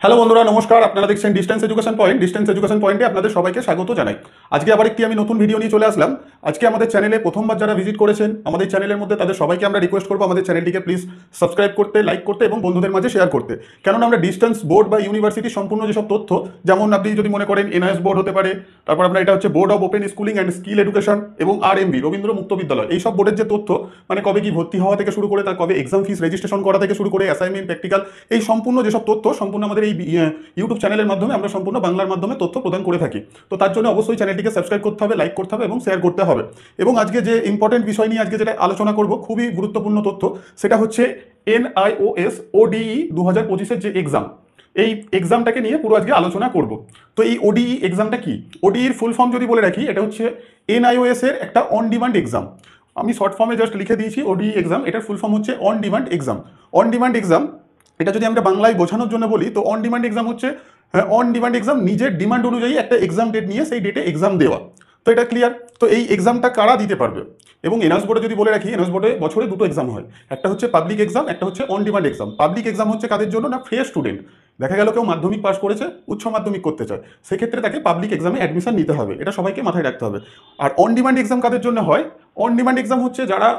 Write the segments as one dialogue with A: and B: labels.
A: Hello বন্ধুরা, নমস্কার। আপনারা দেখছেন distance education point. Distance education পয়েন্টে আপনাদের সবাইকে স্বাগত জানাই। আজকে আবার একটি আমি নতুন ভিডিও নিয়ে চলে আসলাম। আজকে আমাদের চ্যানেলে প্রথমবার যারা ভিজিট করেছেন আমাদের চ্যানেলের মধ্যে, তাদের সবাইকে আমরা রিকোয়েস্ট করবো আমাদের চ্যানেলটিকে প্লিজ সাবস্ক্রাইব করতে, লাইক করতে এবং বন্ধুদের মাঝে শেয়ার করতে। কেননা আমরা ডিস্টেন্স বোর্ড বা ইউনিভার্সিটি সম্পূর্ণ যেসব তথ্য, যেমন আপনি যদি মনে করেন এনআইএস বোর্ড হতে পারে, তারপর আপনার এটা হচ্ছে board of open schooling and skill education এবং আরএমবি রবীন্দ্র মুক্ত বিদ্যালয়, এইসব বোর্ডের যে তথ্য, মানে কবে কি ভর্তি হওয়া থেকে শুরু করে তার কবে এক্সাম ফিস রেজিস্ট্রেশন করা থেকে শুরু করে অ্যাসাইনমেন্ট, প্র্যাকটিক্যাল, এই সম্পূর্ণ যেসব তথ্য সম্পূর্ণ আমাদের এই ইউটিউব চ্যানেলের মাধ্যমে আমরা সম্পূর্ণ বাংলার মাধ্যমে তথ্য প্রদান করে থাকি। তো তার জন্য অবশ্যই চ্যানেলটিকে সাবস্ক্রাইব করতে হবে, লাইক করতে হবে এবং শেয়ার করতে হবে। এবং আজকে যে ইম্পর্টেন্ট বিষয় নিয়ে আজকে যেটা আলোচনা করব, খুবই গুরুত্বপূর্ণ তথ্য, সেটা হচ্ছে NIOS ODE 2025-এর যে এক্সাম, এই এক্সামটাকে নিয়ে পুরো আজকে আলোচনা করব। তো এই ODE এক্সামটা কি? ODE-র ফুল ফর্ম যদি বলে রাখি, এটা হচ্ছে NIOS এর একটা অন ডিমান্ড এক্সাম। আমি শর্ট ফর্মে জাস্ট লিখে দিয়েছি ODE এক্সাম। এটার ফুল ফর্ম হচ্ছে on demand exam. On demand exam, এটা যদি আমরা বাংলায় বোঝানোর জন্য বলি, তো অন ডিমান্ড এক্সাম হচ্ছে অন ডিমান্ড এক্সাম, নিজের ডিমান্ড অনুযায়ী একটা এক্সাম ডেট নিয়ে সেই ডেটে এক্সাম দেওয়া। তো এটা ক্লিয়ার। তো এই এক্সামটা কারা দিতে পারবে? এবং এনআইএস বোর্ডে যদি বলে রাখি, এনআইএস বোর্ডে বছরে দুটো এক্সাম হয়, একটা হচ্ছে পাবলিক এক্সাম, একটা হচ্ছে on demand exam. Public exam হচ্ছে কাদের জন্য? না, ফ্রেশ স্টুডেন্ট। দেখা গেল কেউ মাধ্যমিক পাস করেছে, উচ্চ মাধ্যমিক করতে চায়, সেক্ষেত্রে তাকে পাবলিক এক্সামে অ্যাডমিশন নিতে হবে, এটা সবাইকে মাথায় রাখতে হবে। আর অন ডিমান্ড এক্সাম কাদের জন্য হয়? অন ডিমান্ড এক্সাম হচ্ছে যারা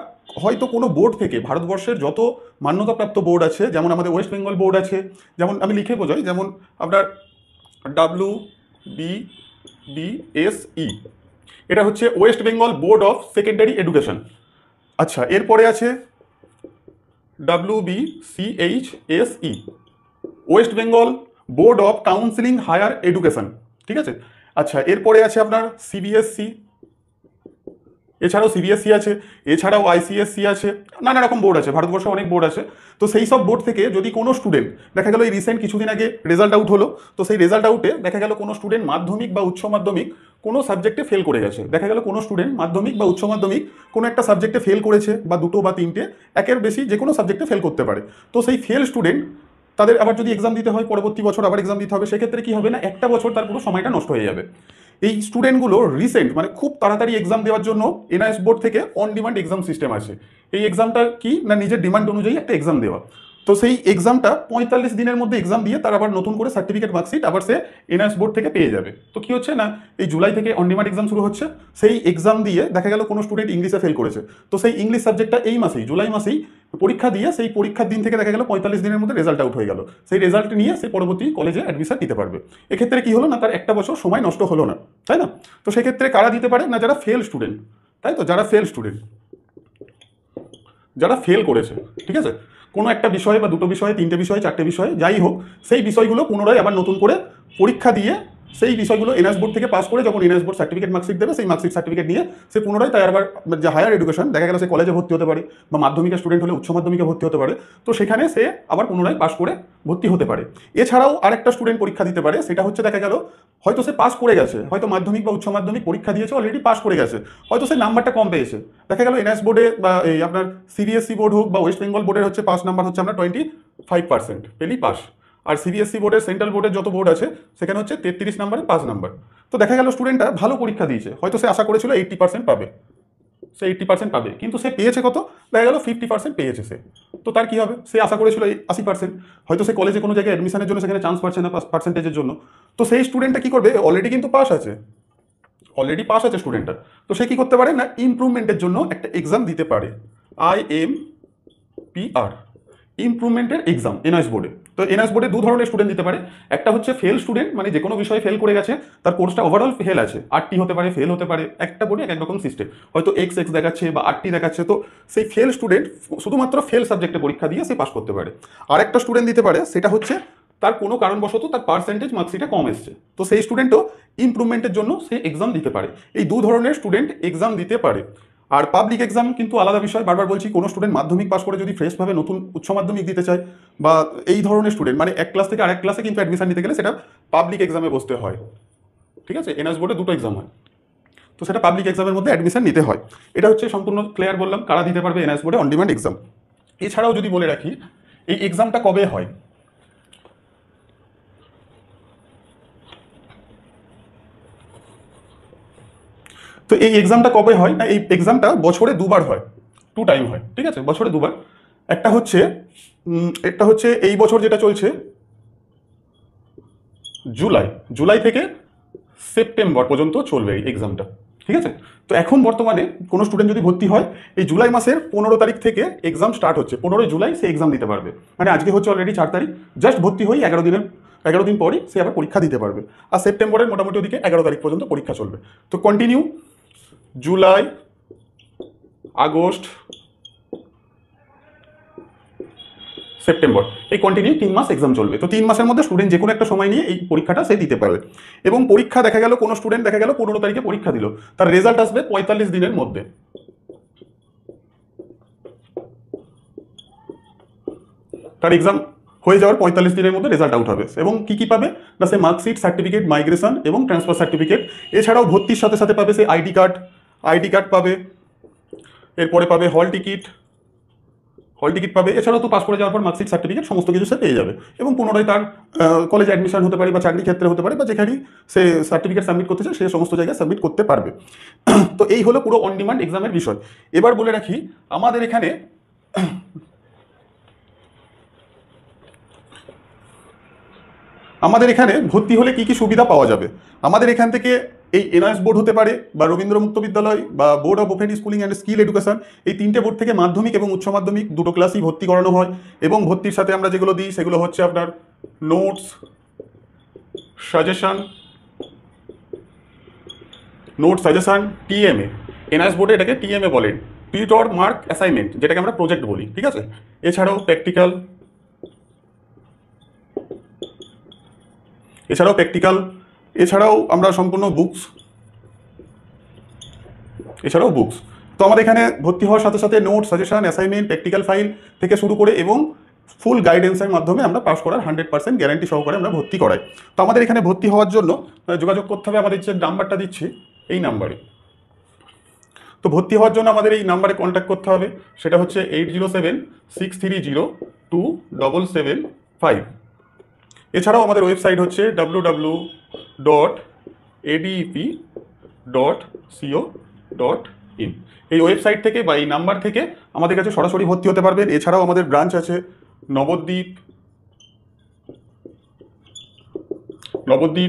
A: হয়তো কোনো বোর্ড থেকে, ভারতবর্ষের যত মান্যতাপ্রাপ্ত বোর্ড আছে, যেমন আমাদের ওয়েস্ট বেঙ্গল বোর্ড আছে, যেমন আমি লিখে বোঝাই, যেমন আপনার WBBSE, এটা হচ্ছে West Bengal board of secondary education. আচ্ছা, এরপরে আছে WBCHSE, West Bengal board of counselling higher education. ঠিক আছে। আচ্ছা, এরপরে আছে আপনার CBSE, এছাড়াও CBSE আছে, এছাড়াও ICSE আছে, নানা রকম বোর্ড আছে, ভারতবর্ষে অনেক বোর্ড আছে। তো সেই সব বোর্ড থেকে যদি কোনো স্টুডেন্ট, দেখা গেল এই রিসেন্ট কিছুদিন আগে রেজাল্ট আউট হলো, তো সেই রেজাল্ট আউটে দেখা গেল কোনো স্টুডেন্ট মাধ্যমিক বা উচ্চ মাধ্যমিক কোনো সাবজেক্টে ফেল করে গেছে, দেখা গেল কোনো স্টুডেন্ট মাধ্যমিক বা উচ্চ মাধ্যমিক কোনো একটা সাবজেক্টে ফেল করেছে, বা দুটো বা তিনটে, একের বেশি যে কোনো সাবজেক্টে ফেল করতে পারে। তো সেই ফেল স্টুডেন্ট, তাদের আবার যদি এক্সাম দিতে হয়, পরবর্তী বছর আবার এক্সাম দিতে হবে, সেক্ষেত্রে কি হবে না, একটা বছর তার পুরো সময়টা নষ্ট হয়ে যাবে। এই স্টুডেন্টগুলো রিসেন্ট, মানে খুব তাড়াতাড়ি এক্সাম দেওয়ার জন্য এনআইএস বোর্ড থেকে অন ডিমান্ড এক্সাম সিস্টেম আছে। এই এক্সামটা কি না, নিজের ডিমান্ড অনুযায়ী একটা এক্সাম দেওয়া। তো সেই এক্সামটা 45 দিনের মধ্যে এক্সাম দিয়ে তার আবার নতুন করে সার্টিফিকেট, মার্কশিট আবার সে এনআইএস বোর্ড থেকে পেয়ে যাবে। তো কি হচ্ছে না, এই জুলাই থেকে অন ডিমান্ড এক্সাম শুরু হচ্ছে। সেই এক্সাম দিয়ে দেখা গেল কোনো স্টুডেন্ট ইংলিশে ফেল করেছে, তো সেই ইংলিশ সাবজেক্টটা এই মাসেই, জুলাই মাসেই পরীক্ষা দিয়ে, সেই পরীক্ষার দিন থেকে দেখা গেল 45 দিনের মধ্যে রেজাল্ট আউট হয়ে গেল। সেই রেজাল্ট নিয়ে সে পরবর্তী কলেজে অ্যাডমিশন নিতে পারবে। এক্ষেত্রে কি হলো না, তার একটা বছর সময় নষ্ট হলো না, তাই না? তো সেক্ষেত্রে কারা দিতে পারে না, যারা ফেল স্টুডেন্ট, তাই তো, যারা ফেল স্টুডেন্ট, যারা ফেল করেছে। ঠিক আছে, কোনো একটা বিষয়ে বা দুটো বিষয়ে, তিনটে বিষয়ে, চারটে বিষয়ে, যাই হোক, সেই বিষয়গুলো পুনরায় আবার নতুন করে পরীক্ষা দিয়ে সেই বিষয়গুলো এনআইএস বোর্ড থেকে পাস করে যখন এনআইএস বোর্ড সার্টিফিকেট, মার্কশিট দেবে, সেই মার্কশিট সার্টিফিকেট নিয়ে সে পুনরায় তাই আবার যে হায়ার এডুকেশন, দেখা গেল সে কলেজে ভর্তি হতে পারে, বা মাধ্যমিকের স্টুডেন্ট হলে উচ্চ মাধ্যমিকে ভর্তি হতে পারে, তো সেখানে সে আবার পুনরায় পাস করে ভর্তি হতে পারে। এছাড়াও আরেকটা স্টুডেন্ট পরীক্ষা দিতে পারে, সেটা হচ্ছে দেখা গেল হয়তো সে পাস করে গেছে, হয়তো মাধ্যমিক বা উচ্চ মাধ্যমিক পরীক্ষা দিয়েছে, অলরেডি পাস করে গেছে, হয়তো সে নাম্বারটা কম পেয়েছে। দেখা গেল এনআইএস বোর্ডে বা এই আপনার CBSE বোর্ড হোক বা ওয়েস্ট বেঙ্গল বোর্ডের হচ্ছে পাস নাম্বার হচ্ছে আমরা 25% পেলেই পাস। আর CBSE বোর্ডের, সেন্ট্রাল বোর্ডের যত বোর্ড আছে, সেখানে হচ্ছে 33 নাম্বারে 5 নাম্বার। তো দেখা গেল স্টুডেন্টটা ভালো পরীক্ষা দিয়েছে, হয়তো সে আশা করেছিল 80% পাবে, সে 80% পাবে, কিন্তু সে পেয়েছে কত, দেখা গেল 50% পেয়েছে সে। তো তার কি হবে, সে আশা করেছিল 80%, হয়তো সে কলেজে কোনো জায়গায় অ্যাডমিশনের জন্য সেখানে চান্স পাচ্ছে না পার্সেন্টেজের জন্য। তো সেই স্টুডেন্টটা কি করবে, অলরেডি কিন্তু পাস আছে, অলরেডি পাস আছে স্টুডেন্টটা, তো সে কি করতে পারে না, ইমপ্রুভমেন্টের জন্য একটা এক্সাম দিতে পারে, IMPR, ইমপ্রুভমেন্টের এক্সাম এনআইএস বোর্ডে। তো এনআইএস বোর্ডে দু ধরনের স্টুডেন্ট দিতে পারে। একটা হচ্ছে ফেল স্টুডেন্ট, মানে যে কোনো বিষয়ে ফেল করে গেছে, তার কোর্সটা ওভারঅল ফেল আছে, 8টি হতে পারে, ফেল হতে পারে, একটা বোর্ডে এক এক রকম সিস্টেম, হয়তো XX দেখাচ্ছে বা 8টি দেখাচ্ছে। তো সেই ফেল স্টুডেন্ট শুধুমাত্র ফেল সাবজেক্টে পরীক্ষা দিয়ে সে পাস করতে পারে। আর একটা স্টুডেন্ট দিতে পারে, সেটা হচ্ছে তার কোনো কারণবশত তার পার্সেন্টেজ মার্কশিটে কম এসছে, তো সেই স্টুডেন্টও ইমপ্রুভমেন্টের জন্য সে এক্সাম দিতে পারে। এই দু ধরনের স্টুডেন্ট এক্সাম দিতে পারে। আর পাবলিক এক্সাম কিন্তু আলাদা বিষয়, বারবার বলছি, কোনো স্টুডেন্ট মাধ্যমিক পাস করে যদি ফ্রেশভাবে নতুন উচ্চ মাধ্যমিক দিতে চায়, বা এই ধরনের স্টুডেন্ট, মানে এক ক্লাস থেকে আরেক ক্লাসে কিন্তু অ্যাডমিশন নিতে গেলে সেটা পাবলিক এক্সামে বসতে হয়। ঠিক আছে, এনআইএস বোর্ডে দুটো এক্সাম হয়, তো সেটা পাবলিক এক্সামের মধ্যে অ্যাডমিশন নিতে হয়। এটা হচ্ছে সম্পূর্ণ ক্লিয়ার বললাম কারা দিতে পারবে এনআইএস বোর্ডে অন ডিমান্ড এক্সাম। এছাড়াও যদি বলে রাখি, এই এক্সামটা কবে হয়, তো এই এক্সামটা কবে হয় না, এই এক্সামটা বছরে দুবার হয়, 2 টাইম হয়। ঠিক আছে, বছরে দুবার। একটা হচ্ছে এই বছর যেটা চলছে, জুলাই থেকে সেপ্টেম্বর পর্যন্ত চলবে এই এক্সামটা, ঠিক আছে। তো এখন বর্তমানে কোনো স্টুডেন্ট যদি ভর্তি হয়, এই জুলাই মাসের 15 তারিখ থেকে এক্সাম স্টার্ট হচ্ছে, 15 জুলাই সে এক্সাম দিতে পারবে। মানে আজকে হচ্ছে অলরেডি 4 তারিখ, জাস্ট ভর্তি হয়ে 11 দিন পরই সে আবার পরীক্ষা দিতে পারবে। আর সেপ্টেম্বরের মোটামুটি ওদিকে 11 তারিখ পর্যন্ত পরীক্ষা চলবে। তো কন্টিনিউ জুলাই, আগস্ট, সেপ্টেম্বর, এই কন্টিনিউ 3 মাস এক্সাম চলবে। তো 3 মাসের মধ্যে স্টুডেন্ট যে কোনো একটা সময় নিয়ে এই পরীক্ষাটা সে দিতে পারবে। এবং পরীক্ষা দেখা গেল কোনো স্টুডেন্ট দেখা গেল 15 তারিখে পরীক্ষা দিল, তার রেজাল্ট আসবে 45 দিনের মধ্যে। তার এক্সাম হয়ে যাওয়ার 45 দিনের মধ্যে রেজাল্ট আউট হবে। এবং কি পাবে না, সে মার্কশিট, সার্টিফিকেট, মাইগ্রেশন এবং ট্রান্সফার সার্টিফিকেট, এছাড়াও ভর্তির সাথে সাথে পাবে সে আইডি কার্ড পাবে, এরপরে পাবে হল টিকিট পাবে, এছাড়াও তো পাস করে যাওয়ার পর মার্কশিট, সার্টিফিকেট সমস্ত কিছু সে পেয়ে যাবে। এবং পুনরায় তার কলেজে অ্যাডমিশন হতে পারে বা চাকরি ক্ষেত্রে হতে পারে, বা যেখানেই সে সার্টিফিকেট সাবমিট করতে চায় সে সমস্ত জায়গায় সাবমিট করতে পারবে। তো এই হলো পুরো অন ডিমান্ড এক্সামের বিষয়। এবার বলে রাখি আমাদের এখানে ভর্তি হলে কি কি সুবিধা পাওয়া যাবে। আমাদের এখান থেকে এই এনআইএস বোর্ড হতে পারে, বা রবীন্দ্র মুক্ত বিদ্যালয়, বা board of open schooling and skill education, এই 3টে বোর্ড থেকে মাধ্যমিক এবং উচ্চ মাধ্যমিক দুটো ক্লাসই ভর্তি করানো হয়। এবং ভর্তির সাথে আমরা যেগুলো দিই সেগুলো হচ্ছে আপনার নোটস, সাজেশন, টিএমএ। এনআইএস বোর্ডে এটাকে টিএমএ বলেন, টিউটর মার্ক অ্যাসাইনমেন্ট, যেটাকে আমরা প্রজেক্ট বলি, ঠিক আছে। এছাড়াও প্র্যাকটিক্যাল, এছাড়াও আমরা সম্পূর্ণ বুকস, তো আমাদের এখানে ভর্তি হওয়ার সাথে সাথে note, suggestion, assignment, practical file থেকে শুরু করে এবং ফুল গাইডেন্সের মাধ্যমে আমরা পাস করার 100% গ্যারান্টি সহকারে আমরা ভর্তি করাই। তো আমাদের এখানে ভর্তি হওয়ার জন্য যোগাযোগ করতে হবে, আমাদের যে নাম্বারটা দিচ্ছি এই নাম্বারে। তো ভর্তি হওয়ার জন্য আমাদের এই নাম্বারে কন্ট্যাক্ট করতে হবে, সেটা হচ্ছে 8076302775। এছাড়াও আমাদের ওয়েবসাইট হচ্ছে www.adep.co.in। এই ওয়েবসাইট থেকে বা এই নাম্বার থেকে আমাদের কাছে সরাসরি ভর্তি হতে পারবেন। এছাড়াও আমাদের ব্রাঞ্চ আছে নবদ্বীপ,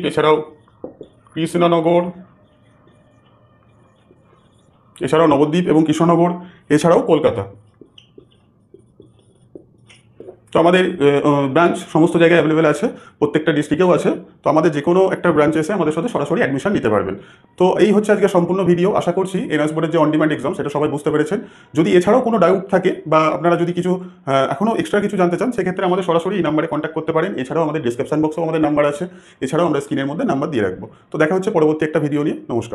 A: এছাড়াও কৃষ্ণনগর, এবং কৃষ্ণনগর, এছাড়াও কলকাতা। তো আমাদের ব্রাঞ্চ সমস্ত জায়গায় অ্যাভেলেবেল আছে, প্রত্যেকটা ডিস্ট্রিক্টেও আছে। তো আমাদের যে কোনো একটা ব্রাঞ্চে এসে আমাদের সাথে সরাসরি অ্যাডমিশন নিতে পারবেন। তো এই হচ্ছে আজকে সম্পূর্ণ ভিডিও। আশা করছি এনআইএস বোর্ডের যে অন ডিমান্ড এক্সাম সেটা সবাই বুঝতে পেরেছেন। যদি এছাড়াও কোনো ডাউট থাকে বা আপনারা যদি কিছু এখনও এক্সট্রা কিছু জানতে চান, সেক্ষেত্রে আমাদের সরাসরি এই নাম্বারে কন্ট্যাক্ট করতে পারেন। এছাড়াও আমাদের ডিসক্রিপশন বক্সেও আমাদের নাম্বার আছে, এছাড়াও আমরা স্ক্রিনের মধ্যে নাম্বার দিয়ে রাখবো। তো দেখা হচ্ছে পরবর্তী একটা ভিডিও নিয়ে। নমস্কার।